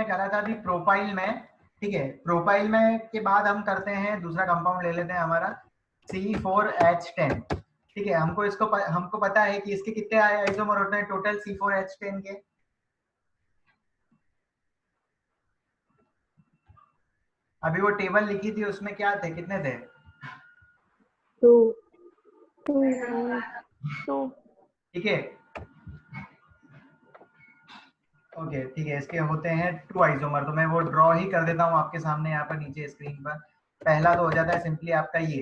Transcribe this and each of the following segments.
करा था अभी प्रोपाइल में, ठीक है। प्रोपाइल में के बाद हम करते हैं दूसरा कंपाउंड ले लेते हैं हमारा C4H10, ठीक है। हमको पता है कि इसके कितने आइसोमर होते हैं टोटल C4H10 के। अभी वो टेबल लिखी थी उसमें क्या थे, कितने थे? 2 ठीक है, ओके, ठीक है। इसके होते हैं 2 आइसोमर, तो मैं वो ड्रॉ ही कर देता हूँ आपके सामने यहाँ पर नीचे स्क्रीन पर। पहला तो हो जाता है सिंपली आपका ये,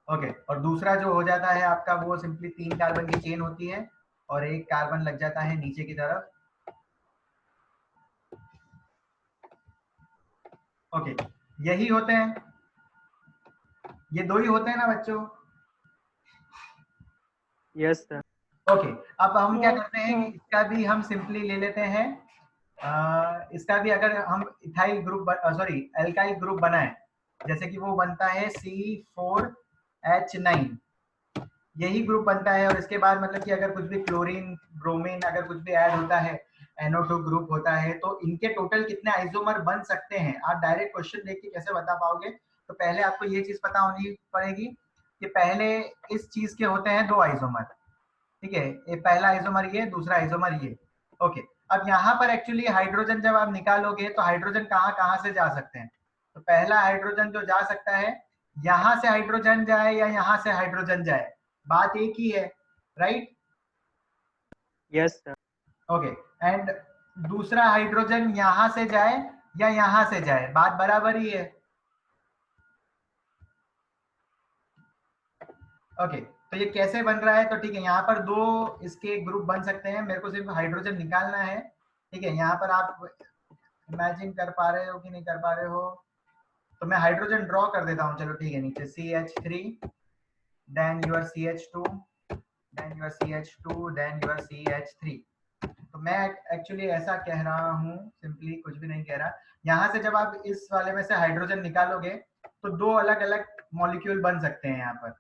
ओके। और दूसरा जो हो जाता है आपका वो सिंपली 3 कार्बन की चेन होती है और एक कार्बन लग जाता है नीचे की तरफ, ओके। यही होते हैं, ये 2 ही होते हैं ना बच्चों? Yes sir. ओके, अब हम क्या करते हैं कि इसका भी हम सिंपली ले लेते हैं, इसका भी अगर हम ethyl group sorry alkyl group बनाए, जैसे कि वो बनता है C4H9, यही ग्रुप बनता है। और इसके बाद मतलब कि अगर कुछ भी क्लोरीन ब्रोमीन अगर कुछ भी ऐड होता है, NO2 ग्रुप होता है, तो इनके टोटल कितने आइसोमर बन सकते हैं आप डायरेक्ट क्वेश्चन देख के कैसे बता पाओगे? तो पहले आपको ये चीज पता होनी पड़ेगी कि पहले इस चीज के होते हैं 2 आइसोमर, ठीक है। ये पहला आइसोमर ये, दूसरा आइसोमर ये, ओके। अब यहाँ पर एक्चुअली हाइड्रोजन जब आप निकालोगे तो हाइड्रोजन कहाँ कहाँ से जा सकते हैं? तो पहला हाइड्रोजन जो जा सकता है, यहाँ से हाइड्रोजन जाए या यहाँ से हाइड्रोजन जाए, बात एक ही है, right? Yes sir. Okay. And दूसरा हाइड्रोजन यहाँ से जाए या यहाँ से जाए, बात बराबर ही है, ओके। तो ये कैसे बन रहा है? तो ठीक है, यहाँ पर 2 इसके ग्रुप बन सकते हैं, मेरे को सिर्फ हाइड्रोजन निकालना है, ठीक है। यहाँ पर आप इमेजिन कर पा रहे हो कि नहीं कर पा रहे हो? तो मैं हाइड्रोजन ड्रॉ कर देता हूँ, चलो ठीक है। नीचे CH3, then your CH2, then your CH2, then your CH3। तो मैं एक्चुअली ऐसा कह रहा हूँ, सिंपली कुछ भी नहीं कह रहा। यहाँ से जब आप इस वाले में से हाइड्रोजन निकालोगे तो 2 अलग अलग मॉलिक्यूल बन सकते हैं यहाँ पर।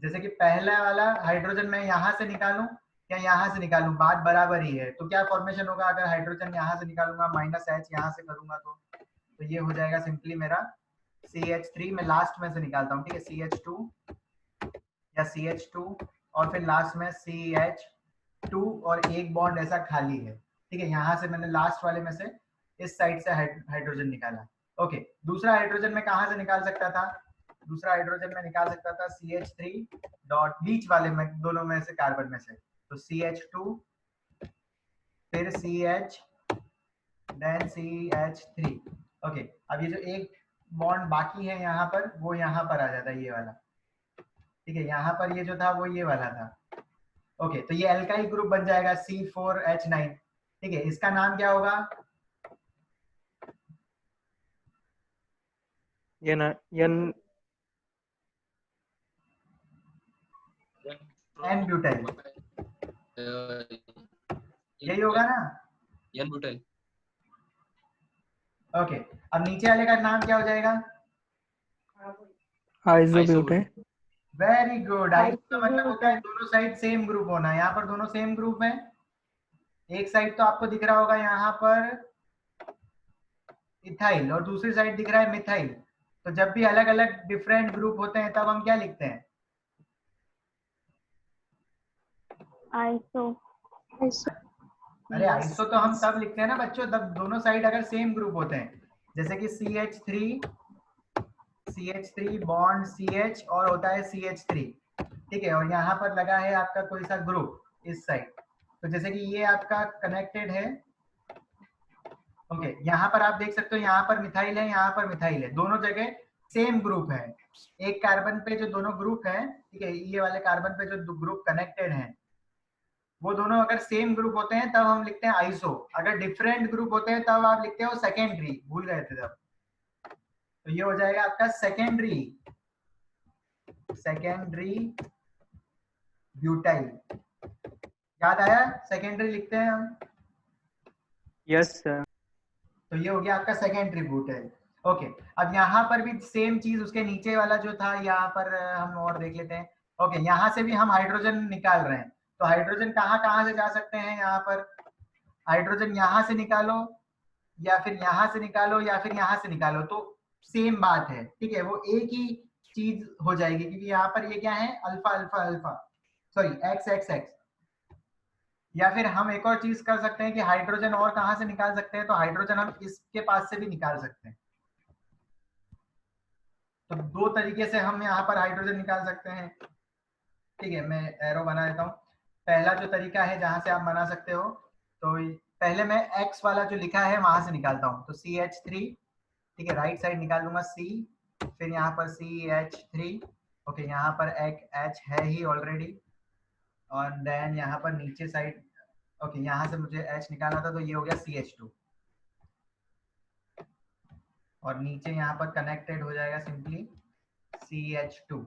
जैसे कि पहला वाला हाइड्रोजन मैं यहाँ से निकालूं या यहाँ से निकालूं, बात बराबर ही है। तो क्या फॉर्मेशन होगा अगर हाइड्रोजन यहाँ से निकालूंगा -H यहाँ से करूंगा तो ये हो जाएगा सिंपली मेरा CH3, मैं लास्ट में से निकालता हूँ, ठीक है। CH2 या CH2 और फिर लास्ट में CH2 और एक बॉन्ड ऐसा खाली है, ठीक है। यहाँ से मैंने लास्ट वाले में से इस साइड से हाइड्रोजन निकाला, ओके। दूसरा हाइड्रोजन मैं कहाँ से निकाल सकता था? दूसरा हाइड्रोजन में निकाल सकता था CH3 डॉट बीच वाले में, दोनों में से कार्बन में से, तो CH2 फिर CH देन CH3, ओके। अब ये जो एक बॉन्ड बाकी है यहाँ पर, वो यहाँ पर आ जाता है, ये वाला, ठीक है। यहाँ पर ये जो था वो ये वाला था, ओके। तो ये एल्काइल ग्रुप बन जाएगा C4H9, ठीक है। इसका नाम क्या होगा? N ब्यूटाइल, यही होगा ना? N butyl, okay. अब नीचे वाले का नाम क्या हो जाएगा? आइसोब्यूटेन। Very good. आइसो का मतलब होता है दोनों साइड सेम ग्रुप होना। यहाँ पर दोनों सेम ग्रुप है, एक साइड तो आपको दिख रहा होगा यहाँ पर इथाइल और दूसरी साइड दिख रहा है मिथाइल। तो जब भी अलग अलग डिफरेंट ग्रुप होते हैं तब हम क्या लिखते हैं? आइसो। अरे आइसो तो हम तब लिखते हैं ना बच्चों, तब दोनों साइड अगर सेम ग्रुप होते हैं, जैसे कि CH3 बॉन्ड CH और होता है CH3, ठीक है। और यहाँ पर लगा है आपका कोई सा ग्रुप इस साइड, तो जैसे कि ये आपका कनेक्टेड है, ओके। यहाँ पर आप देख सकते हो, यहाँ पर मिथाइल है, यहाँ पर मिथाइल है, दोनों जगह सेम ग्रुप है। एक कार्बन पे जो दोनों ग्रुप है, ठीक है, ये वाले कार्बन पे जो ग्रुप कनेक्टेड है, वो दोनों अगर सेम ग्रुप होते हैं तब हम लिखते हैं आइसो। अगर डिफरेंट ग्रुप होते हैं तब आप लिखते हो सेकेंडरी, भूल गए थे तब। तो ये हो जाएगा आपका सेकेंडरी ब्यूटाइल। याद आया? सेकेंडरी लिखते हैं हम। Yes sir. तो ये हो गया आपका सेकेंडरी ब्यूटाइल, ओके। अब यहाँ पर भी सेम चीज, उसके नीचे वाला जो था यहाँ पर हम और देख लेते हैं, ओके। यहाँ से भी हम हाइड्रोजन निकाल रहे हैं, तो हाइड्रोजन कहाँ कहाँ से जा सकते हैं? यहाँ पर हाइड्रोजन यहाँ से निकालो या फिर यहाँ से निकालो या फिर यहाँ से निकालो तो सेम बात है, ठीक है, वो एक ही चीज हो जाएगी, क्योंकि यहाँ पर ये क्या है, alpha alpha alpha, sorry x x x. या फिर हम एक और चीज कर सकते हैं कि हाइड्रोजन और कहाँ से निकाल सकते हैं, तो हाइड्रोजन हम इसके पास से भी निकाल सकते हैं। तो दो तरीके से हम यहाँ पर हाइड्रोजन निकाल सकते हैं, ठीक है। मैं एरो बना देता हूँ। पहला जो तरीका है जहां से आप बना सकते हो, तो पहले मैं x वाला जो लिखा है वहां से निकालता हूँ, तो CH3, ठीक है, राइट साइड निकाल लूंगा C, फिर यहाँ पर CH3, ओके, यहाँ पर एक H है ही ऑलरेडी, और देन यहाँ पर नीचे साइड, ओके, यहाँ से मुझे H निकालना था तो ये हो गया CH2, और नीचे यहाँ पर कनेक्टेड हो जाएगा सिंपली CH2।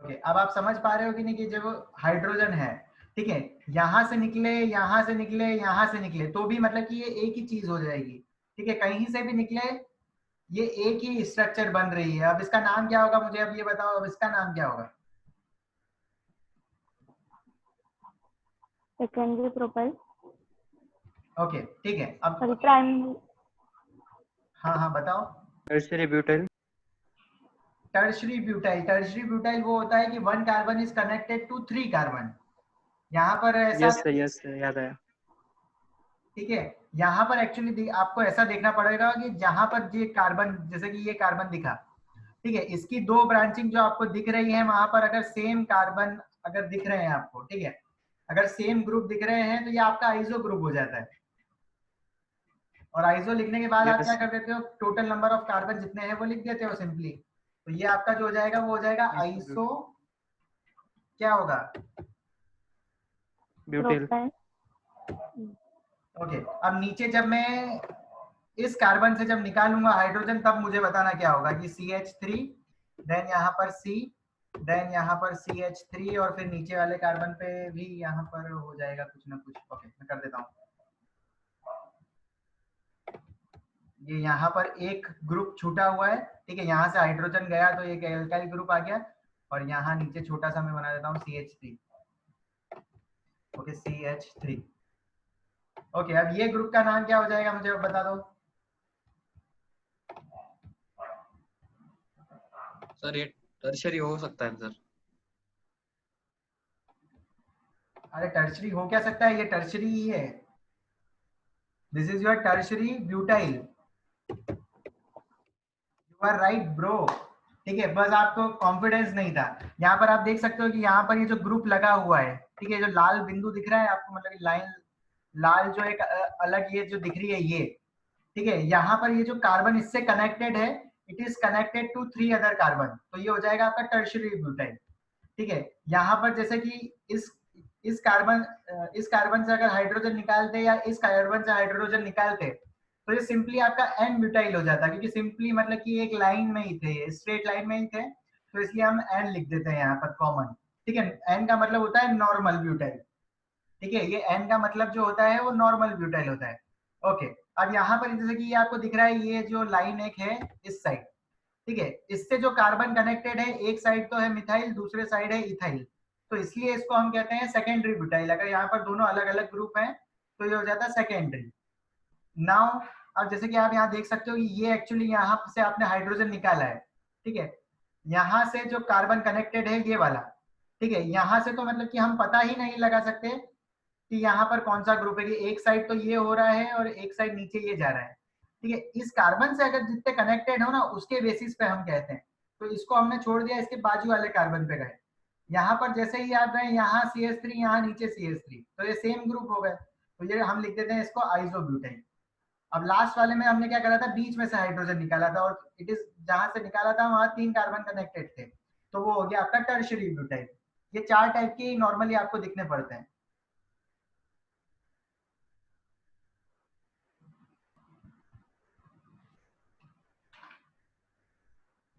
ओके, अब आप समझ पा रहे हो कि नहीं कि जब हाइड्रोजन है, ठीक है, यहां से निकले यहां से निकले यहां से निकले तो भी मतलब कि ये एक ही चीज हो जाएगी, ठीक है, कहीं से भी निकले ये एक ही स्ट्रक्चर बन रही है। अब इसका नाम क्या होगा मुझे अब ये बताओ, अब इसका नाम क्या होगा? Secondary propyl. ओके, ठीक है, अब सॉरी, प्राइमरी। हाँ हाँ बताओ। Tertiary butyl. Tertiary butyl, tertiary butyl वो होता है कि 1 carbon is connected to 3 carbon. यहाँ पर ऐसा, यस सर, याद आया। ठीक है, यहाँ पर एक्चुअली आपको ऐसा देखना पड़ेगा कि जहां पर ये कार्बन, जैसे कि ये कार्बन दिखा, ठीक है, इसकी दो ब्रांचिंग जो आपको दिख रही है वहां पर अगर सेम कार्बन अगर दिख रहे हैं आपको, ठीक है, अगर सेम ग्रुप दिख रहे हैं तो ये आपका आइसो ग्रुप हो जाता है। और आइसो लिखने के बाद आप क्या यस कर देते हो, टोटल नंबर ऑफ कार्बन जितने हैं वो लिख देते हो सिंपली। तो ये आपका जो हो जाएगा वो हो जाएगा आइसो, क्या होगा, ब्यूटाइल। प्रोपाइल। ओके। अब नीचे जब मैं इस कार्बन से जब निकालूंगा हाइड्रोजन तब मुझे बताना क्या होगा कि CH3, देन यहाँ पर C, देन यहाँ पर CH3, और फिर नीचे वाले कार्बन पे भी यहाँ पर हो जाएगा कुछ ना कुछ। ओके, मैं कर देता हूँ। ये यहाँ पर एक ग्रुप छूटा हुआ है, ठीक है, यहाँ से हाइड्रोजन गया तो एक एल्काइल ग्रुप आ गया, और यहाँ नीचे छोटा सा मैं बना देता हूँ CH3, ओके, CH3। ओके, अब ये ग्रुप का नाम क्या हो जाएगा मुझे अब बता दो। सर ये टर्शरी हो सकता है सर। अरे टर्शरी हो क्या सकता है, ये टर्शरी ही है, this is your tertiary butyl, you are right bro, ठीक है, बस आपको कॉन्फिडेंस नहीं था। यहाँ पर आप देख सकते हो कि यहाँ पर ये जो ग्रुप लगा हुआ है, ठीक है, जो लाल बिंदु दिख रहा है आपको, मतलब लाइन लाल जो एक अलग ये जो दिख रही है ये, ठीक है, यहाँ पर ये जो कार्बन इससे कनेक्टेड है, it is connected to 3 other carbon, तो ये हो जाएगा आपका टर्शरी ब्यूटाइल, ठीक है। यहाँ पर जैसे कि इस कार्बन से अगर हाइड्रोजन निकालते या इस कार्बन से हाइड्रोजन निकालते तो ये सिंपली आपका एन ब्यूटाइल हो जाता, क्योंकि सिंपली मतलब कि एक लाइन में ही थे, स्ट्रेट लाइन में ही थे, तो इसलिए हम एन लिख देते हैं यहाँ पर कॉमन, ठीक है। एन का मतलब होता है नॉर्मल ब्यूटाइल, ठीक है, ये एन का मतलब जो होता है वो नॉर्मल ब्यूटाइल होता है। ओके, अब यहाँ पर जैसे कि ये आपको दिख रहा है, ये जो लाइन एक है इस साइड, ठीक है, इससे जो कार्बन कनेक्टेड है, एक साइड तो है मिथाइल, दूसरे साइड है इथाइल, तो इसलिए इसको हम कहते हैं सेकेंडरी ब्यूटाइल। अगर यहाँ पर दोनों अलग अलग ग्रुप हैं तो ये हो जाता है सेकेंडरी। नाउ अब जैसे कि आप यहाँ देख सकते हो कि ये एक्चुअली यहाँ से आपने हाइड्रोजन निकाला है, ठीक है, यहाँ से जो कार्बन कनेक्टेड है ये वाला, ठीक है, यहाँ से तो मतलब कि हम पता ही नहीं लगा सकते कि यहाँ पर कौन सा ग्रुप है, कि एक साइड तो ये हो रहा है और एक साइड नीचे ये जा रहा है, ठीक है, इस कार्बन से अगर जितने कनेक्टेड हो ना उसके बेसिस पे हम कहते हैं। तो इसको हमने छोड़ दिया, इसके बाजू वाले कार्बन पे गए, यहाँ पर जैसे ही आप गए यहाँ CH3, यहाँ नीचे CH3, तो ये सेम ग्रुप हो गए, तो ये हम लिख देते हैं इसको आइसोब्यूटेन। अब लास्ट वाले में हमने क्या करा था, बीच में से हाइड्रोजन निकाला था, और इट इज जहां से निकाला था वहां 3 कार्बन कनेक्टेड थे, तो वो हो गया आपका टर्शियरी ब्यूटाइल। ये 4 टाइप के नॉर्मली आपको दिखने पड़ते हैं।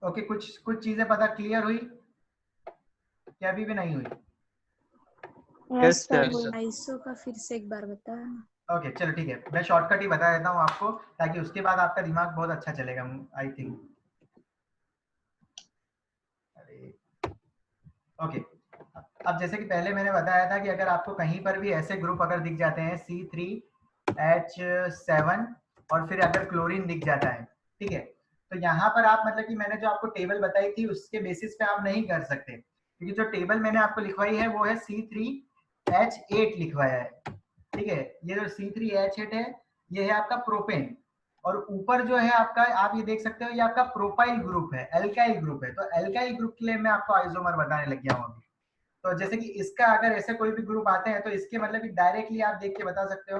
ओके, कुछ कुछ चीजें पता क्लियर हुई क्या, अभी भी नहीं हुई? Yes sir. आइसो का फिर से एक बार बताया। ओके चलो ठीक है, मैं शॉर्टकट ही बता देता हूँ आपको, ताकि उसके बाद आपका दिमाग बहुत अच्छा चलेगा आई थिंक। अरे ओके, अब जैसे कि पहले मैंने बताया था कि अगर आपको कहीं पर भी ऐसे ग्रुप अगर दिख जाते हैं C3H7 और फिर अगर क्लोरीन दिख जाता है, ठीक है, तो यहाँ पर आप मतलब कि मैंने जो आपको टेबल बताई थी उसके बेसिस पे आप नहीं कर सकते, क्योंकि जो टेबल मैंने आपको लिखवाई है वो है C3H8 लिखवाया है, ठीक है। ये जो C3H8 है ये है आपका प्रोपेन, और ऊपर जो है आपका आप ये देख सकते हो ये आपका प्रोपाइल ग्रुप है, एल्काइल ग्रुप है। तो एल्काइल ग्रुप के लिए मैं आपको आइसोमर बताने लग गया हूँ अभी। तो जैसे कि इसका अगर ऐसे कोई भी ग्रुप आते हैं तो इसके मतलब कि डायरेक्टली आप देख के बता सकते हो,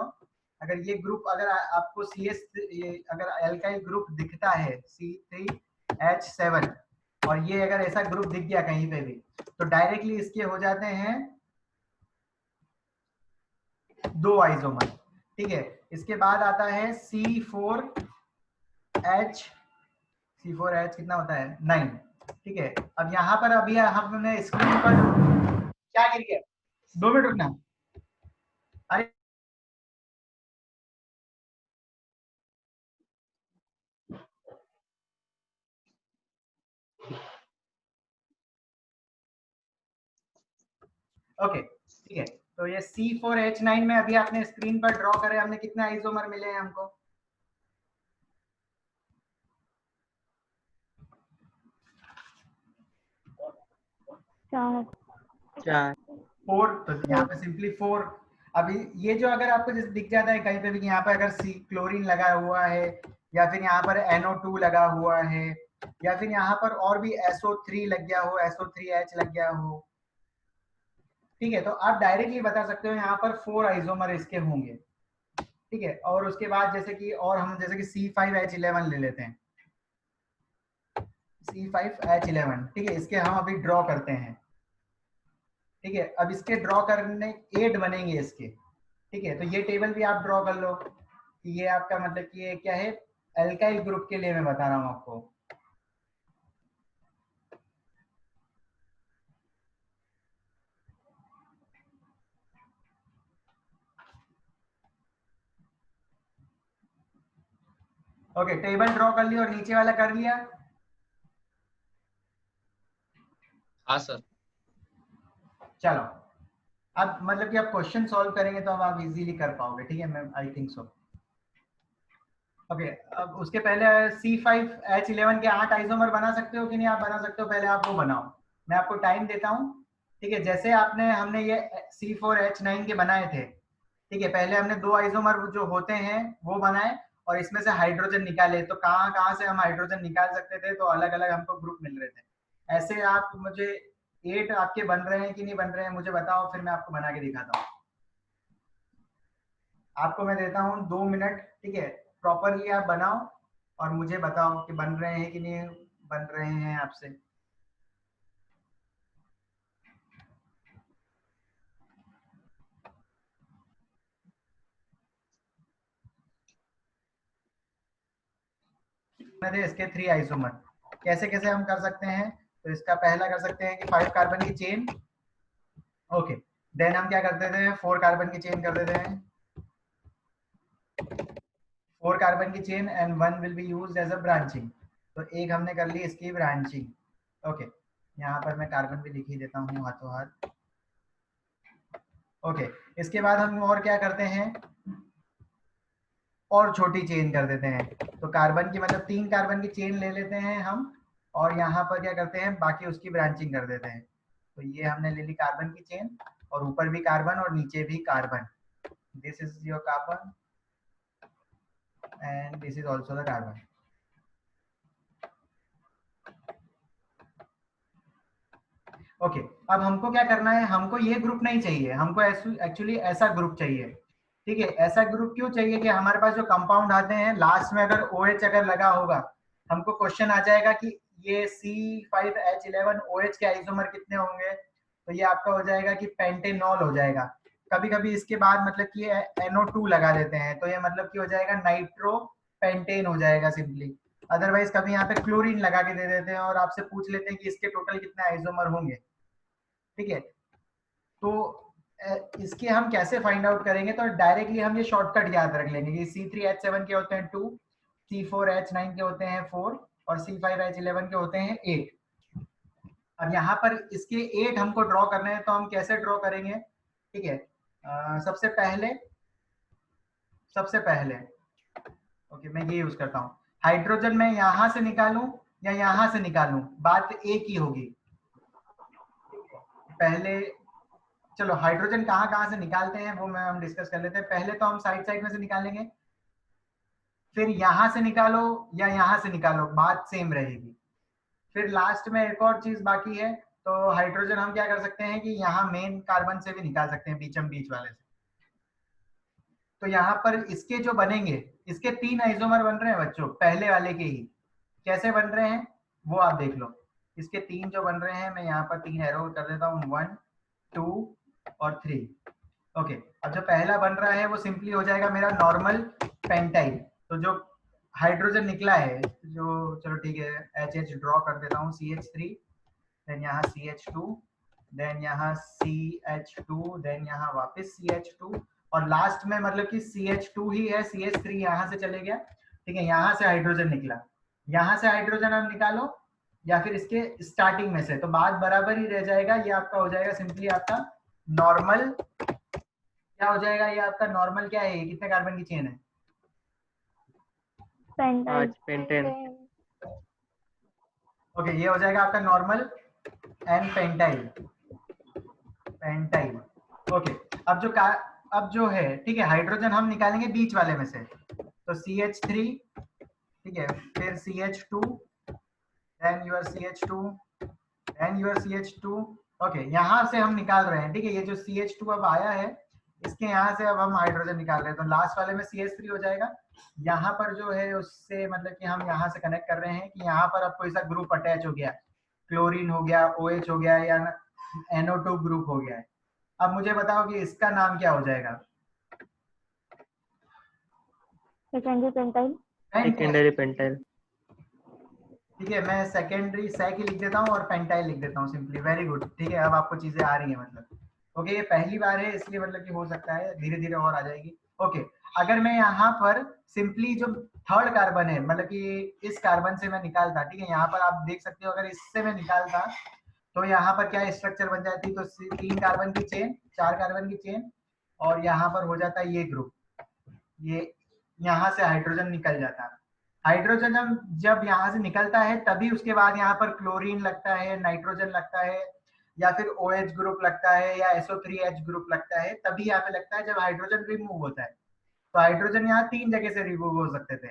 अगर ये ग्रुप अगर आपको अगर एल्काइल ग्रुप दिखता है C3H7 और ये अगर ऐसा ग्रुप दिख गया कहीं पे भी तो डायरेक्टली इसके हो जाते हैं 2 आइसोमर, ठीक है। इसके बाद आता है C4H कितना होता है 9, ठीक है। अब यहाँ पर अभी हमने स्क्रीन पर क्या गिर गया, 2 मिनट रुकना। अरे ओके, ठीक है। तो ये C4H9 में अभी आपने स्क्रीन पर ड्रॉ करे, हमने कितने आइसोमर मिले हैं हमको? चार। 4, तो यहाँ पे सिंपली 4। अभी ये जो अगर आपको जैसे दिख जाता है कहीं पे भी यहाँ पे अगर सी क्लोरीन लगा हुआ है या फिर यहाँ पर NO2 लगा हुआ है या फिर यहाँ पर और भी SO3 लग गया हो, SO3H लग गया हो, ठीक है, तो आप डायरेक्टली बता सकते हो यहाँ पर 4 आइसोमर इसके होंगे, ठीक है। और उसके बाद जैसे कि और हम जैसे कि C5H11 ले लेते हैं, C5H11, ठीक है, इसके हम अभी ड्रॉ करते हैं, ठीक है। अब इसके ड्रॉ करने 8 बनेंगे इसके, ठीक है। तो ये टेबल भी आप ड्रॉ कर लो कि ये आपका मतलब कि ये क्या है, एल्काइल ग्रुप के लिए मैं बता रहा हूँ आपको। ओके, टेबल ड्रॉ कर लिया और नीचे वाला कर लिया। हाँ सर। चलो, अब मतलब कि आप क्वेश्चन सॉल्व करेंगे तो अब आप इजीली कर पाओगे, ठीक है, मैं आई थिंक सो। ओके, अब उसके पहले C5H11 के 8 आइसोमर बना सकते हो कि नहीं आप बना सकते हो, पहले आप वो बनाओ, मैं आपको टाइम देता हूँ, ठीक है। जैसे हमने ये C4H9 के बनाए थे, ठीक है, पहले हमने 2 आइसोमर जो होते हैं वो बनाए और इसमें से हाइड्रोजन निकाले। तो कहाँ कहाँ से हम हाइड्रोजन निकाल सकते थे, तो अलग अलग हमको ग्रुप मिल रहे थे। ऐसे आप मुझे 8 आपके बन रहे हैं कि नहीं बन रहे हैं मुझे बताओ, फिर मैं आपको बना के दिखाता हूँ। आपको मैं देता हूँ 2 मिनट, ठीक है, प्रॉपरली आप बनाओ और मुझे बताओ कि बन रहे हैं कि नहीं बन रहे हैं आपसे। इसके 3 आइसोमर कैसे कैसे हम कर सकते हैं, तो इसका पहला कर सकते हैं कि 5 कार्बन की चेन, ओके। देन हम क्या करते थे, 4 कार्बन की चेन कर देते हैं, 4 कार्बन की chain and 1 will be used as a branching. तो एक हमने कर ली इसकी ब्रांचिंग, ओके। यहाँ पर मैं कार्बन भी लिख ही देता हूँ हाथों हाथ, ओके। इसके बाद हम और क्या करते हैं, और छोटी चेन कर देते हैं। तो कार्बन की मतलब 3 कार्बन की चेन ले लेते हैं हम और यहाँ पर क्या करते हैं बाकी उसकी ब्रांचिंग कर देते हैं। तो ये हमने ले ली कार्बन की चेन और ऊपर भी कार्बन और नीचे भी carbon, this is your carbon and this is also the carbon, okay. अब हमको क्या करना है, हमको ये ग्रुप नहीं चाहिए, हमको एक्चुअली ऐसा ग्रुप चाहिए, ठीक है। ऐसा ग्रुप क्यों चाहिए कि हमारे पास जो कंपाउंड आते हैं लास्ट में अगर OH अगर लगा होगा, हमको क्वेश्चन आ जाएगा कि ये C5H11 OH के आइसोमर कितने होंगे, तो ये आपका हो जाएगा कि पेंटेनॉल हो जाएगा। कभी कभी इसके बाद मतलब कि NO2 लगा देते हैं तो ये मतलब कि हो जाएगा नाइट्रो पेंटेन हो जाएगा सिंपली। अदरवाइज कभी यहाँ पे क्लोरीन लगा के दे देते हैं और आपसे पूछ लेते हैं कि इसके टोटल कितने आइसोमर होंगे, ठीक है। तो इसके हम कैसे फाइंड आउट करेंगे, तो डायरेक्टली हम ये शॉर्टकट याद रख लेंगे कि C3H7 के होते हैं 2, C4H9 के होते हैं 4 और C5H11 के होते हैं 8, अब यहाँ पर इसके 8 हमको ड्रॉ करने हैं, तो हम कैसे ड्रॉ करेंगे? ठीक है, सबसे पहले ओके मैं ये यूज करता हूँ। हाइड्रोजन मैं यहाँ से निकालूं या यहाँ से निकालूं, बात एक ही होगी। पहले चलो हाइड्रोजन कहाँ से निकालते हैं वो हम डिस्कस कर लेते हैं। पहले तो हम साइड में से निकालेंगे, फिर यहाँ से निकालो या यहाँ से निकालो, बात सेम रहेगी। फिर लास्ट में एक और चीज बाकी है, तो हाइड्रोजन हम क्या कर सकते हैं कि यहाँ मेन कार्बन से भी निकाल सकते हैं, बीच वाले से। तो यहाँ पर इसके जो बनेंगे, इसके 3 आइसोमर बन रहे हैं बच्चों, पहले वाले के ही। कैसे बन रहे हैं वो आप देख लो। इसके 3 जो बन रहे हैं, मैं यहाँ पर 3 एरो कर देता हूँ, 1 2 और 3। ओके, अब जो पहला बन रहा है वो सिंपली हो जाएगा मेरा नॉर्मल पेंटाइल। तो जो हाइड्रोजन निकला है, जो चलो ठीक है HH ड्रॉ कर देता हूँ, CH3, देन यहाँ CH2, देन यहाँ CH2, देन यहाँ वापस CH2, और लास्ट में मतलब कि CH2 ही है, CH3 यहाँ से चले गया। ठीक है, यहाँ से हाइड्रोजन निकला, यहाँ से हाइड्रोजन आप निकालो या फिर इसके स्टार्टिंग में से, तो बात बराबर ही रह जाएगा। ये आपका हो जाएगा सिंपली आपका नॉर्मल, क्या हो जाएगा ये आपका नॉर्मल, क्या है, कितने कार्बन की चेन है? पेंटेन। ओके, ये हो जाएगा आपका नॉर्मल एन पेंटाइल। ओके, अब जो है, ठीक है, हाइड्रोजन हम निकालेंगे बीच वाले में से, तो CH3, ठीक है, फिर CH2, then your CH2, then your CH2। Okay, यहाँ से हम निकाल रहे हैं। ठीक है, ये जो CH2 अब आया है, इसके यहाँ से अब हम हाइड्रोजन निकाल रहे हैं, तो लास्ट वाले में CH3 हो जाएगा। यहाँ पर जो है उससे मतलब कि हम यहाँ से कनेक्ट कर रहे हैं कि यहाँ पर अब कोई सा ग्रुप अटैच हो गया, क्लोरीन हो गया, OH हो गया, या NO2 ग्रुप हो गया है। अब मुझे बताओ कि इसका नाम क्या हो जाएगा? Secondary pentyl. ठीक है, मैं सेकेंडरी सेक ही लिख देता हूँ और पेंटाइल लिख देता हूँ सिंपली। वेरी गुड, ठीक है, अब आपको चीजें आ रही हैं मतलब। ओके, ये पहली बार है इसलिए मतलब कि हो सकता है धीरे धीरे और आ जाएगी। ओके, अगर मैं यहाँ पर सिंपली जो थर्ड कार्बन है, मतलब कि इस कार्बन से मैं निकालता, ठीक है, यहाँ पर आप देख सकते हो, अगर इससे मैं निकालता तो यहाँ पर क्या स्ट्रक्चर बन जाती, तो 3 कार्बन की चेन, 4 कार्बन की चेन, और यहाँ पर हो जाता है ये ग्रुप, ये यहाँ से हाइड्रोजन निकल जाता है। हाइड्रोजन जब यहाँ से निकलता है तभी उसके बाद यहाँ पर क्लोरीन लगता है, नाइट्रोजन लगता है, या फिर OH ग्रुप लगता है, या SO3H ग्रुप लगता है, तभी यहाँ पे लगता है जब हाइड्रोजन रिमूव होता है। तो हाइड्रोजन यहाँ 3 जगह से रिमूव हो सकते थे।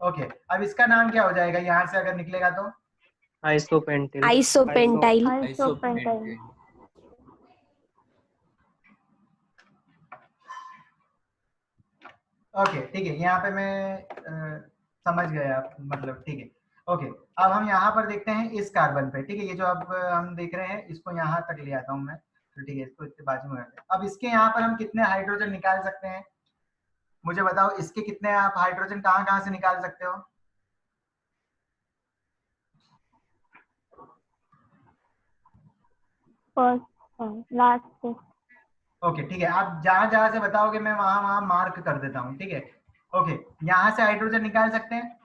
ओके, अब इसका नाम क्या हो जाएगा यहाँ से अगर निकलेगा तो? आइसोपेंटाइल। ओके, ठीक है, यहाँ पे मैं समझ गया मतलब, ठीक है। ओके, अब हम यहाँ पर देखते हैं इस कार्बन पे। ठीक है, ये जो अब हम देख रहे हैं, इसको यहाँ तक ले आता हूँ मैं, तो ठीक है, इसको इसके बाजू में रखते हैं। अब इसके यहाँ पर हम कितने हाइड्रोजन निकाल सकते हैं, मुझे बताओ, इसके कितने आप हाइड्रोजन कहाँ से निकाल सकते हो? लास्ट। ओके, ठीक है, आप जहां से बताओगे मैं वहां मार्क कर देता हूँ। ठीक है, ओके, यहाँ से हाइड्रोजन निकाल सकते हैं?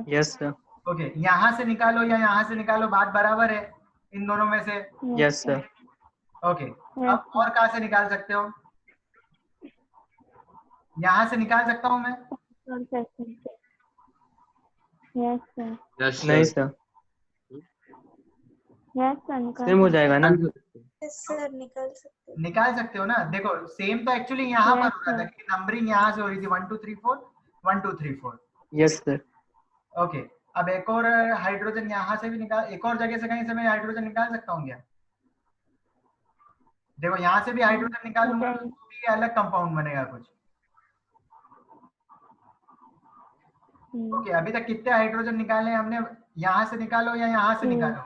Yes sir. ओके, यहाँ से निकालो या यहाँ से निकालो, बात बराबर है इन दोनों में से। Yes sir. ओके, अब और कहाँ से निकाल सकते हो? यहाँ से निकाल सकता हूँ मैं? नहीं सर, सेम हो जाएगा ना? सर निकाल सकते हो ना। देखो सेम तो एक्चुअली यहाँ पर हो रहा था, क्योंकि नंबरिंग यहाँ से हो रही थी 1 2 3 4 1 2 3 4। Yes sir. ओके, अब एक और हाइड्रोजन यहाँ से भी निकाल, एक और जगह से कहीं से मैं हाइड्रोजन निकाल सकता हूँ क्या? देखो यहाँ से भी हाइड्रोजन निकालूंगा तो भी अलग कंपाउंड बनेगा कुछ। ओके, अभी तक कितने हाइड्रोजन निकाले हमने? यहाँ से निकालो या यहाँ से निकालो,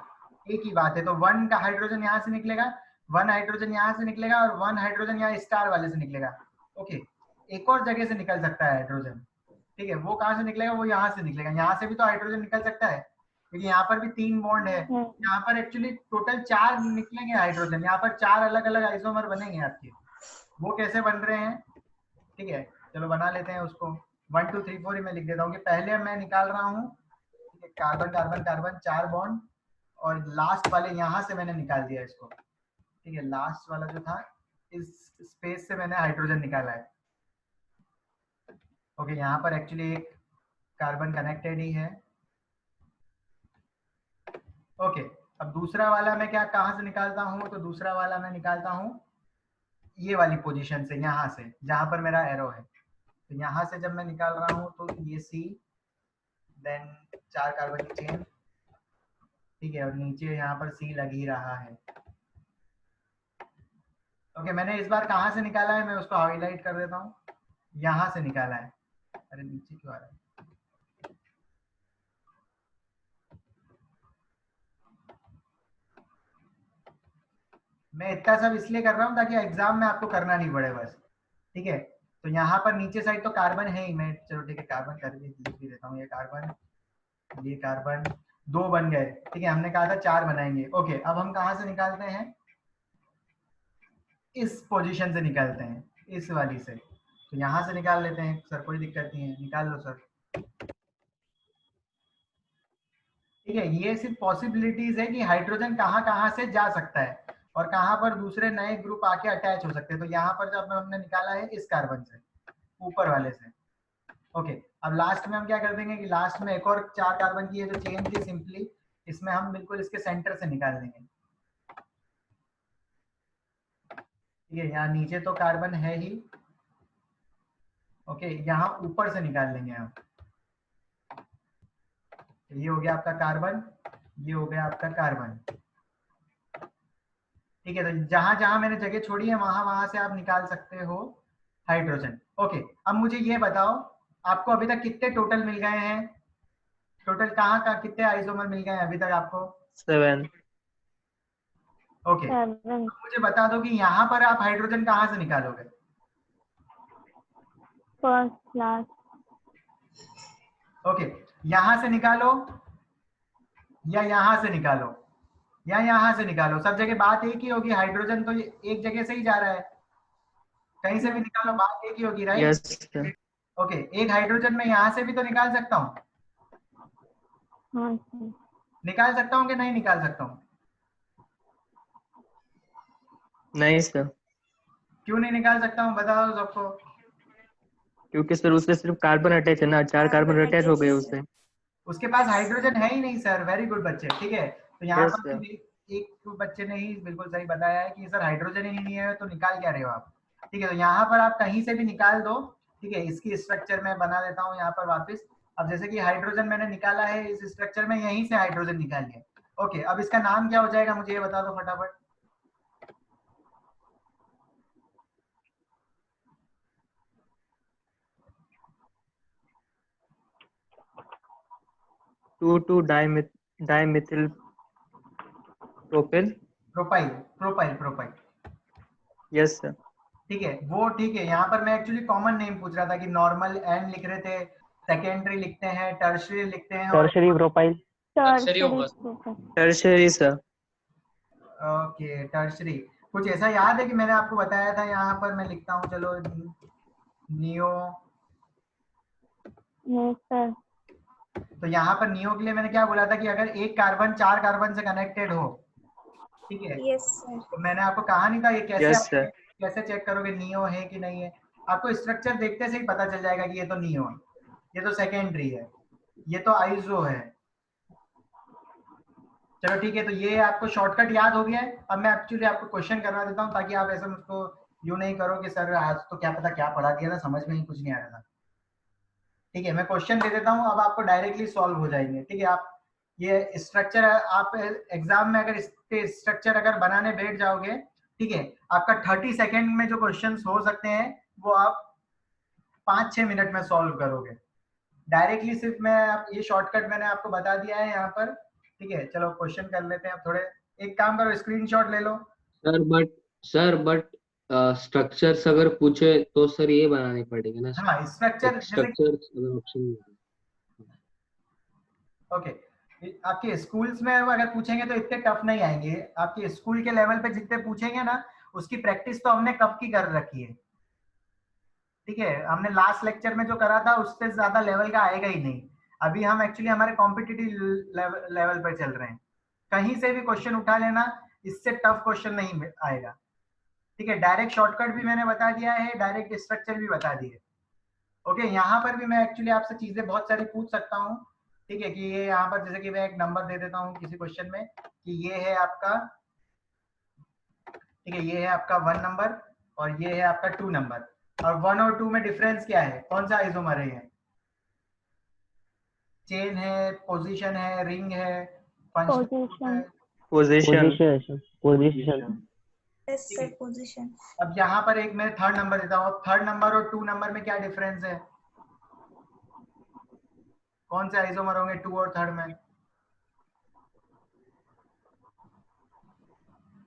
एक ही बात है। तो 1 का हाइड्रोजन यहाँ से निकलेगा, 1 हाइड्रोजन यहाँ से निकलेगा, और 1 हाइड्रोजन यहाँ स्टार वाले से निकलेगा। ओके, एक और जगह से निकल सकता है हाइड्रोजन। ठीक है, वो कहाँ से निकलेगा? वो यहाँ से निकलेगा। यहाँ से भी तो हाइड्रोजन निकल सकता है, क्योंकि यहाँ पर भी 3 बॉन्ड है। यहाँ पर एक्चुअली टोटल 4 निकलेंगे हाइड्रोजन, यहाँ पर 4 अलग अलग आइसोमर बनेंगे आपके। वो कैसे बन रहे हैं? ठीक है, चलो बना लेते हैं उसको। 1 2 3 4 ही मैं लिख देता हूँ कि पहले मैं निकाल रहा हूँ कार्बन कार्बन कार्बन 4 बॉन्ड, और लास्ट वाले यहाँ से मैंने निकाल दिया इसको, ठीक है। लास्ट वाला जो था इस स्पेस से मैंने हाइड्रोजन निकाला है। ओके, यहाँ पर एक्चुअली एक कार्बन कनेक्टेड ही है। ओके, अब दूसरा वाला मैं क्या कहाँ से निकालता हूँ, तो दूसरा वाला मैं निकालता हूँ ये वाली पोजीशन से, यहाँ से जहाँ पर मेरा एरो है। तो यहाँ से जब मैं निकाल रहा हूँ तो ये C, देन 4 कार्बन की चेन, ठीक है, और नीचे यहाँ पर C लग ही रहा है। ओके, मैंने इस बार कहाँ से निकाला है मैं उसको हाईलाइट कर देता हूँ, यहाँ से निकाला है। अरे नीचे क्यों आ रहा है? मैं इतना सब इसलिए कर रहा हूँ ताकि एग्जाम में आपको करना नहीं पड़े बस, ठीक है। तो यहाँ पर नीचे साइड तो कार्बन है ही, मैं चलो ठीक है कार्बन कर भी लिख भी देता हूँ। ये कार्बन 2 बन गए, ठीक है। हमने कहा था 4 बनाएंगे। ओके, अब हम कहाँ से निकालते हैं, इस पोजीशन से निकालते हैं, इस वाली से। तो यहाँ से निकाल लेते हैं सर, कोई दिक्कत नहीं है, निकाल लो सर, ठीक है। ये सिर्फ पॉसिबिलिटीज है कि हाइड्रोजन कहाँ कहाँ से जा सकता है और कहाँ पर दूसरे नए ग्रुप आके अटैच हो सकते हैं। तो यहाँ पर जब हमने निकाला है इस कार्बन से, ऊपर वाले से। ओके, अब लास्ट में हम क्या कर देंगे कि लास्ट में एक और 4 कार्बन की ये जो चेन थी सिंपली, इसमें हम बिल्कुल इसके सेंटर से निकाल देंगे, ठीक है। यहाँ नीचे तो कार्बन है ही, ओके, यहाँ ऊपर से निकाल लेंगे हम। ये हो गया आपका कार्बन, ये हो गया आपका कार्बन, ठीक है। तो जहां जहां मैंने जगह छोड़ी है वहां वहां से आप निकाल सकते हो हाइड्रोजन। ओके, अब मुझे ये बताओ आपको अभी तक कितने टोटल मिल गए हैं, टोटल कहाँ का कितने आइसोमर मिल गए हैं अभी तक आपको? 7। ओके, मुझे बता दो कि यहाँ पर आप हाइड्रोजन कहाँ से निकालोगे? First class. ओके, यहाँ से निकालो या यहाँ से निकालो या यहाँ से निकालो, सब जगह बात एक ही होगी। हाइड्रोजन तो एक जगह से ही जा रहा है, कहीं से भी निकालो बात एक ही होगी, राइट? Yes sir. ओके, एक हाइड्रोजन मैं यहाँ से भी तो निकाल सकता हूँ, हाँ सर। निकाल सकता हूँ कि नहीं निकाल सकता हूँ? नहीं सर, क्यों नहीं निकाल सकता हूँ, बता दो सबको। क्योंकि सर उससे सिर्फ कार्बन अटैच है ना, 4 कार्बन अटैच हो गए उससे। उसके पास हाइड्रोजन है ही नहीं सर। वेरी गुड बच्चे, ठीक है। तो यहाँ Yes, पर भी एक बच्चे ने ही बिल्कुल सही बताया है कि सर हाइड्रोजन ही नहीं है तो निकाल क्या रहे हो आप, ठीक है। तो यहाँ पर आप कहीं से भी निकाल दो, ठीक है। इसकी स्ट्रक्चर मैं बना देता हूँ यहाँ पर वापस। अब जैसे कि हाइड्रोजन मैंने निकाला है इस स्ट्रक्चर में, यहीं से हाइड्रोजन निकाल लिया। ओके, अब इसका नाम क्या हो जाएगा मुझे ये बता दो फटाफट। Two dimethyl propyl. Propyl, propyl, propyl. Yes sir. ठीक है, वो ठीक है। यहाँ पर मैं एक्चुअली कॉमन नेम पूछ रहा था कि नॉर्मल एंड लिख रहे थे, सेकेंडरी लिखते हैं, टर्शियरी लिखते हैं। Tertiary profile. टर्शरी होगा। Tertiary sir. Okay, tertiary. कुछ ऐसा याद है कि मैंने आपको बताया था? यहाँ पर मैं लिखता हूँ, चलो नियो। Yes sir. तो यहाँ पर नियो के लिए मैंने क्या बोला था कि अगर एक कार्बन 4 कार्बन से कनेक्टेड हो, ठीक है। Yes sir. तो मैंने आपको कहा नहीं था ये कैसे यस सर। कैसे चेक करोगे नियो है कि नहीं है? आपको स्ट्रक्चर देखते से ही पता चल जाएगा कि ये तो नियो है, ये तो सेकेंडरी है, ये तो आइसो है। चलो ठीक है, तो ये आपको शॉर्टकट याद हो गया है। अब मैं एक्चुअली आपको क्वेश्चन करवा देता हूँ ताकि आप ऐसा मुझको यूं नहीं करो कि सर आज तो क्या पता क्या पढ़ा दिया था, समझ में ही कुछ नहीं आ रहा था। ठीक है, मैं क्वेश्चन दे देता हूँ, अब आपको डायरेक्टली सॉल्व हो जाएंगे, ठीक है। आप ये स्ट्रक्चर आप एग्जाम में अगर इसके स्ट्रक्चर अगर बनाने बैठ जाओगे, ठीक है, आपका 30 सेकेंड में जो क्वेश्चन हो सकते हैं वो आप 5-6 मिनट में सॉल्व करोगे डायरेक्टली। सिर्फ मैं ये शॉर्टकट मैंने आपको बता दिया है यहाँ पर, ठीक है। चलो क्वेश्चन कर लेते हैं अब थोड़े। एक काम करो, स्क्रीनशॉट ले लो। सर बट स्ट्रक्चर्स अगर पूछे तो सर ये बनाने पड़ेंगे ना। हाँ, स्ट्रक्चर स्ट्रक्चर्स अगर ऑप्शन। ओके, आपके स्कूल्स में अगर पूछेंगे तो इतने टफ नहीं आएंगे। आपके स्कूल के लेवल पे जितने पूछेंगे ना, उसकी प्रैक्टिस तो हमने कब की कर रखी है, ठीक है। हमने लास्ट लेक्चर में जो करा था उससे ज्यादा लेवल का आएगा ही नहीं। अभी हम एक्चुअली हमारे कॉम्पिटिटिव लेवल पर चल रहे हैं, कहीं से भी क्वेश्चन उठा लेना, इससे टफ क्वेश्चन नहीं आएगा, ठीक है। डायरेक्ट शॉर्टकट भी मैंने बता दिया है, डायरेक्ट स्ट्रक्चर भी बता दिए। ओके, यहाँ पर भी मैं एक्चुअली आपसे चीजें बहुत सारी पूछ सकता हूँ, ठीक है, कि ये यहाँ पर जैसे कि मैं एक नंबर दे देता हूँ किसी क्वेश्चन में कि ये है आपका, ठीक है, ये है आपका 1 नंबर और ये है आपका 2 नंबर, और 1 और 2 में डिफरेंस क्या है, कौन सा आइसोमर है, ये चेन है, पोजीशन है, रिंग है, फंक्शनल है? Position position yes sir position. अब यहाँ पर एक मैं थर्ड नंबर देता हूँ, थर्ड नंबर और 2 नंबर में क्या डिफरेंस है, कौन से आइसोमर होंगे 2 और थर्ड में?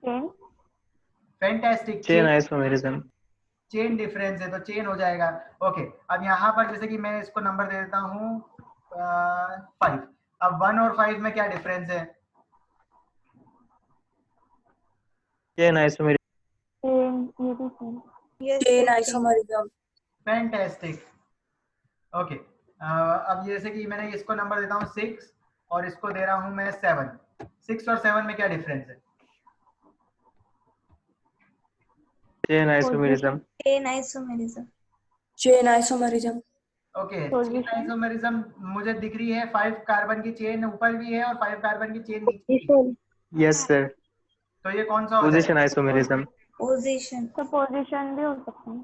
Chain fantastic, chain isomerism. Chain difference है तो चेन हो जाएगा। ओके, अब यहाँ पर जैसे कि मैं इसको नंबर दे देता हूँ 5। अब 1 और 5 में क्या डिफरेंस है? Chain isomerism. चेन ये भी chain yes chain sir isomerism. Fantastic. Okay, अब जैसे कि मैंने इसको नंबर देता हूँ 6 और इसको दे रहा हूँ मैं 7। 6 और 7 में क्या डिफरेंस है? Chain isomerism. Chain isomerism. Chain isomerism. Okay, chain position isomerism मुझे दिख रही है, 5 कार्बन की चेन ऊपर भी है और 5 कार्बन की चेन नीचे भी है, यस सर। तो ये कौन सा हो पोजीशन जाएगा? आइसोमेरिज्म। पोजीशन। तो पोजीशन भी हो सकता है।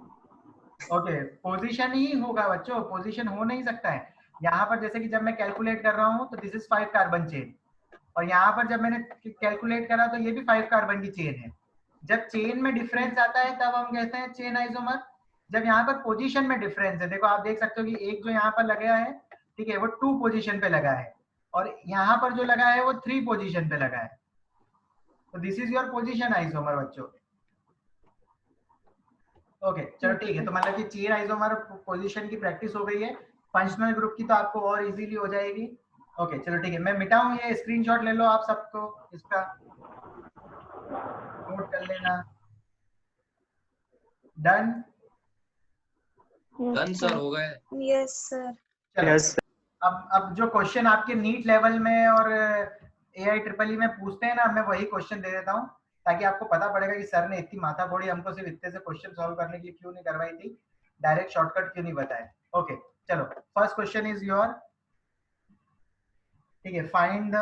ओके, पोजीशन ही होगा बच्चों, पोजीशन हो नहीं सकता है। यहाँ पर जैसे कि जब मैं कैलकुलेट कर रहा हूँ तो दिस इज 5 कार्बन चेन, और यहाँ पर जब मैंने कैलकुलेट करा तो ये भी 5 कार्बन की चेन है। जब चेन में डिफरेंस आता है तब हम कहते हैं चेन आइसोमर। जब यहाँ पर पोजीशन में डिफरेंस है, देखो आप देख सकते हो कि एक जो यहाँ पर लगा है, ठीक है, वो 2 पोजीशन पे लगा है, और यहाँ पर जो लगा है वो 3 पोजीशन पे लगा है, तो this is your position isomer बच्चों। ओके, चलो ठीक है, तो मतलब कि चेन आइसोमर पोजीशन की प्रैक्टिस हो गई है, फंक्शनल ग्रुप की तो आपको और इजीली हो जाएगी। ओके चलो ठीक है, मैं मिटाऊं ये, स्क्रीनशॉट ले लो आप सबको, इसका नोट कर लेना। डन? डन सर, हो गए। Yes sir. चलो, यस। अब जो क्वेश्चन आपके नीट लेवल में और AI ट्रिपल में पूछते हैं ना, मैं वही क्वेश्चन दे देता हूँ ताकि आपको पता पड़ेगा कि सर ने इतनी माथापौड़ी हमको सिर्फ इतने से क्वेश्चन सॉल्व करने के लिए क्यों नहीं करवाई थी, डायरेक्ट शॉर्टकट क्यों नहीं बताए। ओके चलो, फर्स्ट क्वेश्चन इज योर, ठीक है, find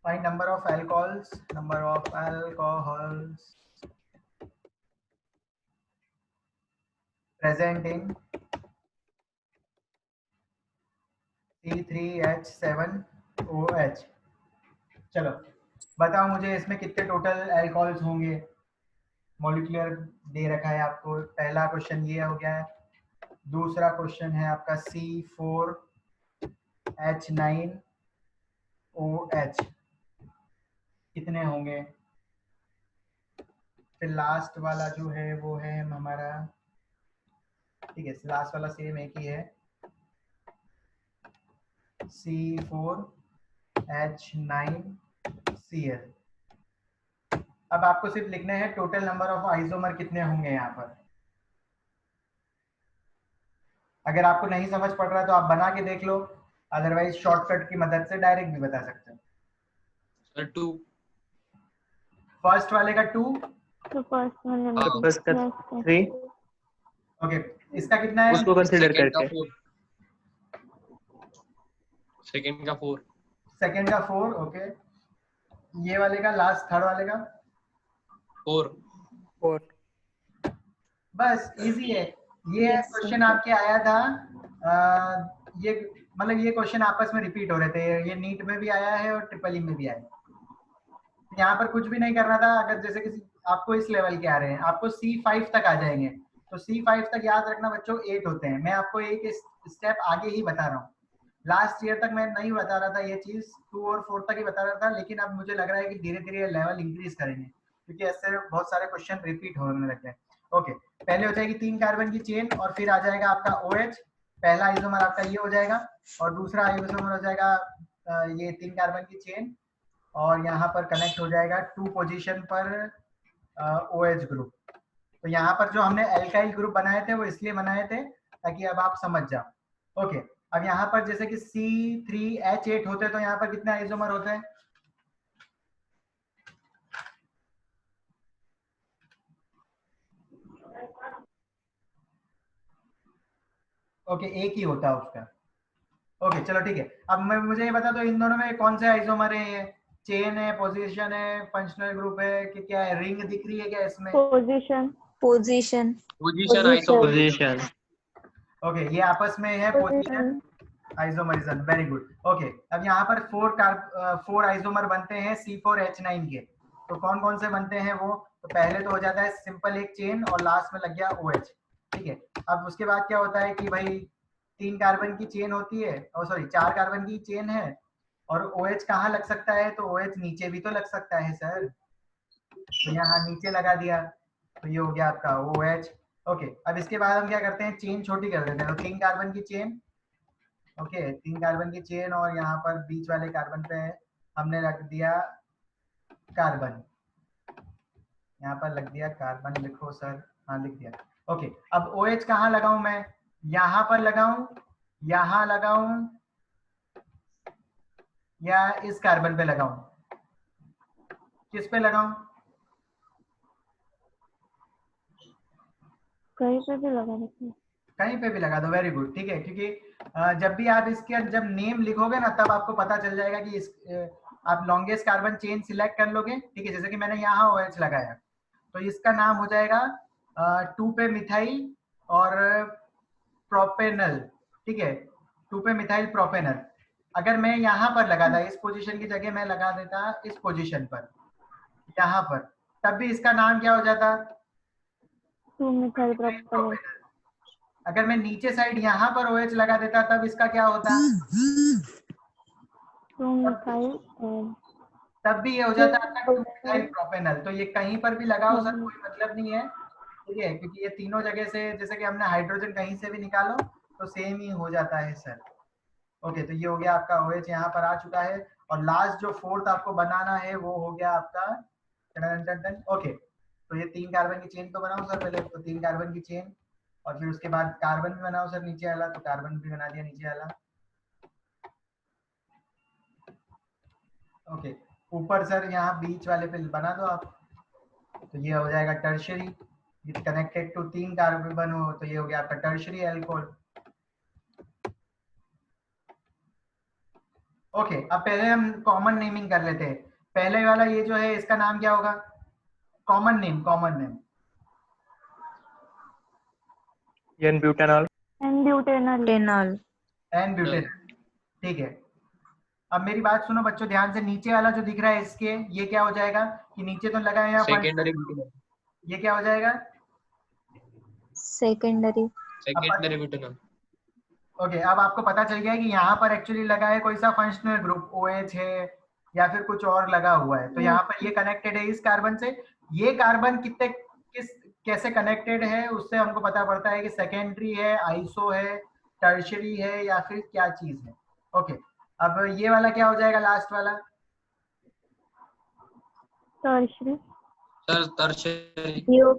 number of alcohols present in C3H7OH। चलो बताओ मुझे इसमें कितने टोटल अल्कोहल्स होंगे, मॉलिक्यूलर दे रखा है आपको। पहला क्वेश्चन ये हो गया है। दूसरा क्वेश्चन है आपका C4H9OH, कितने होंगे। फिर लास्ट वाला जो है वो है हमारा, ठीक है, लास्ट वाला सेम एक ही है, C4H9Cl। अब आपको सिर्फ लिखने हैं टोटल नंबर ऑफ आइसोमर कितने होंगे यहाँ पर। अगर आपको नहीं समझ पड़ रहा है तो आप बना के देख लो, अदरवाइज शॉर्टकट की मदद से डायरेक्ट भी बता सकते हो। सर 2। फर्स्ट वाले का 2, तो फर्स्ट वाले तो फर्स्ट का 3, ओके, इसका कितना है? उसको कंसीडर सेकंड का करके 4। सेकंड का 4। सेकंड का 4, ओके। ये वाले का, लास्ट थर्ड वाले का 4। बस इजी है ये। Yes, question sir. आपके आया था, ये मतलब ये क्वेश्चन आपस में रिपीट हो रहे थे, ये नीट में भी आया है और ट्रिपल ई में भी आया है। यहाँ पर कुछ भी नहीं करना था, अगर जैसे किसी आपको इस लेवल के आ रहे हैं, आपको C5 तक आ जाएंगे, तो C5 तक याद रखना बच्चों 8 होते हैं। मैं आपको एक स्टेप आगे ही बता रहा हूँ, लास्ट ईयर तक मैं नहीं बता रहा था ये चीज, 2 और 4 तक ही बता रहा था, लेकिन अब मुझे लग रहा है कि धीरे धीरे लेवल इंक्रीज करेंगे क्योंकि ऐसे बहुत सारे क्वेश्चन रिपीट होने लग गए। ओके, पहले हो जाएगी 3 कार्बन की चेन और फिर आ जाएगा आपका OH, पहला आइसोमर आपका ये हो जाएगा, और दूसरा आइसोमर हो जाएगा ये 3 कार्बन की चेन, और यहाँ पर कनेक्ट हो जाएगा 2 पोजीशन पर OH ग्रुप। तो यहाँ पर जो हमने एल्काइल ग्रुप बनाए थे वो इसलिए बनाए थे ताकि अब आप समझ जाओ। ओके, अब यहाँ पर जैसे कि C3H8 होते हैं तो यहाँ पर कितने आइसोमर होते हैं? ओके, एक ही होता है उसका। ओके चलो ठीक है। अब मैं मुझे ये बता दो इन दोनों में कौन से आइसोमर है? ये चेन है, पोजीशन है, फंक्शनल ग्रुप है कि क्या है? रिंग दिख रही है क्या इसमें? Position position position isomer. Position. Okay, ये आपस में है position isomerism. Very good. Okay, अब यहाँ पर फोर आइसोमर बनते हैं C4H9 के। तो कौन कौन से बनते हैं वो? तो पहले तो हो जाता है सिंपल एक चेन और लास्ट में लग गया OH। ठीक है, अब उसके बाद क्या होता है कि भाई 3 कार्बन की चेन होती है, और सॉरी 4 कार्बन की चेन है, और OH कहाँ लग सकता है? तो OH नीचे भी तो लग सकता है सर, तो यहाँ नीचे लगा दिया, तो ये हो गया आपका OH। ओके, अब इसके बाद हम क्या करते हैं, चेन छोटी कर देते हैं। तो 3 कार्बन की चेन, ओके 3 कार्बन की चेन, और यहाँ पर बीच वाले कार्बन पे हमने रख दिया कार्बन, यहाँ पर लग दिया कार्बन। लिखो सर। हाँ लिख दिया। ओके, अब OH कहाँ लगाऊं मैं? यहाँ पर लगाऊं, यहाँ लगाऊं, या इस कार्बन पे लगाऊं? किस पे लगाऊं? कहीं पे भी लगा देते हैं। कहीं पे भी लगा दो। Very good. ठीक है, क्योंकि जब भी आप इसके जब नेम लिखोगे ना, तब आपको पता चल जाएगा कि इस आप लॉन्गेस्ट कार्बन चेन सिलेक्ट कर लोगे। ठीक है, जैसे कि मैंने यहाँ OH लगाया, तो इसका नाम हो जाएगा 2 पे मिथाइल और प्रोपेनल। ठीक है, 2 पे मिथाइल प्रोपेनल। अगर मैं यहाँ पर लगाता, इस पोजीशन की जगह मैं लगा देता इस पोजीशन पर, यहाँ पर, तब भी इसका नाम क्या हो जाता? 2 मिथाइल प्रोपेनल। अगर मैं नीचे साइड यहाँ पर OH लगा देता, तब इसका क्या होता? 2 मिथाइल तब भी ये हो जाता है आपका 2 मिथाइल प्रोपेनल। तो ये कहीं पर भी लगाओ सर, कोई मतलब नहीं है। ठीक है, क्योंकि ये तीनों जगह से, जैसे कि हमने हाइड्रोजन कहीं से भी निकालो तो सेम ही हो जाता है सर। ओके, तो ये हो गया आपका OH यहाँ पर आ चुका है। और लास्ट जो फोर्थ आपको बनाना है वो हो गया आपका ओके। तो ये 3 कार्बन की चेन तो बनाओ सर पहले, तो 3 कार्बन की चेन, और फिर उसके बाद कार्बन भी बनाओ सर नीचे वाला, तो कार्बन भी बना दिया नीचे वाला। ओके, ऊपर सर यहाँ बीच वाले पे बना दो आप, तो ये हो जाएगा tertiary with connected to 3 carbon हो, तो ये हो गया आपका टर्शियरी अल्कोहल। ओके, अब पहले हम कॉमन नेमिंग कर लेते हैं। पहले वाला ये जो है इसका नाम क्या होगा? Common name, common name n butanol. N butanal. टेनॉल एन ब्यूटेन। ठीक है, अब मेरी बात सुनो बच्चों ध्यान से। नीचे वाला जो दिख रहा है इसके, ये क्या हो जाएगा कि नीचे तो लगा है यहाँ सेकेंडरी ये क्या हो जाएगा? Secondary secondary butanol. ओके, अब आपको पता चल गया है कि यहाँ पर एक्चुअली लगा है कोई सा फंक्शनल ग्रुप, OH है या फिर कुछ और लगा हुआ है। तो यहाँ पर ये कनेक्टेड है इस कार्बन से। ये कार्बन कितने कैसे कनेक्टेड है उससे हमको पता पड़ता है कि सेकेंडरी है, आइसो है, टर्शियरी है, या फिर क्या चीज है। ओके, अब ये वाला क्या हो जाएगा लास्ट वाला? Tertiary. Sir tertiary. Neo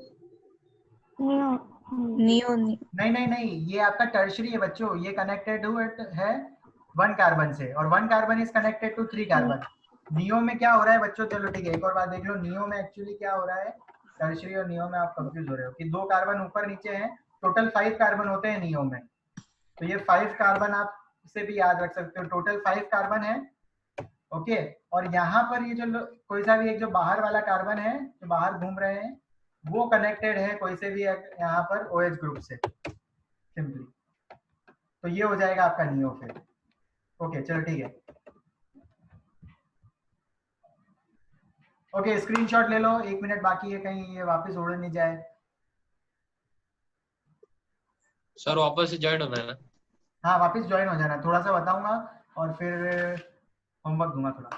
neo. Neo नहीं नहीं नहीं, ये आपका टर्शियरी है बच्चों। ये कनेक्टेड है 1 कार्बन से, और 1 carbon is connected to 3 carbon. Neo में क्या हो रहा है बच्चों? चलो ठीक है, एक और बात देख लो। नियो में एक्चुअली क्या हो रहा है, टर्शियरी और नियो में आप कंफ्यूज हो रहे हो कि 2 कार्बन ऊपर नीचे हैं, टोटल 5 कार्बन होते हैं नियो में। तो ये 5 कार्बन आप इसे भी याद रख सकते हो, टोटल 5 कार्बन है। ओके, और यहाँ पर ये जो कोई सा भी एक जो बाहर वाला कार्बन है जो बाहर घूम रहे हैं, वो कनेक्टेड है कोई से भी यहाँ पर OH ग्रुप से सिंपली। तो ये हो जाएगा आपका नियो फिर। ओके चलो ठीक है। ओके, स्क्रीनशॉट ले लो, 1 मिनट बाकी है, कहीं ये वापस उड़ नहीं जाए। सर वापस से ज्वाइन होना है ना? हाँ वापस ज्वाइन हो जाना, थोड़ा सा बताऊंगा और फिर होमवर्क दूंगा थोड़ा।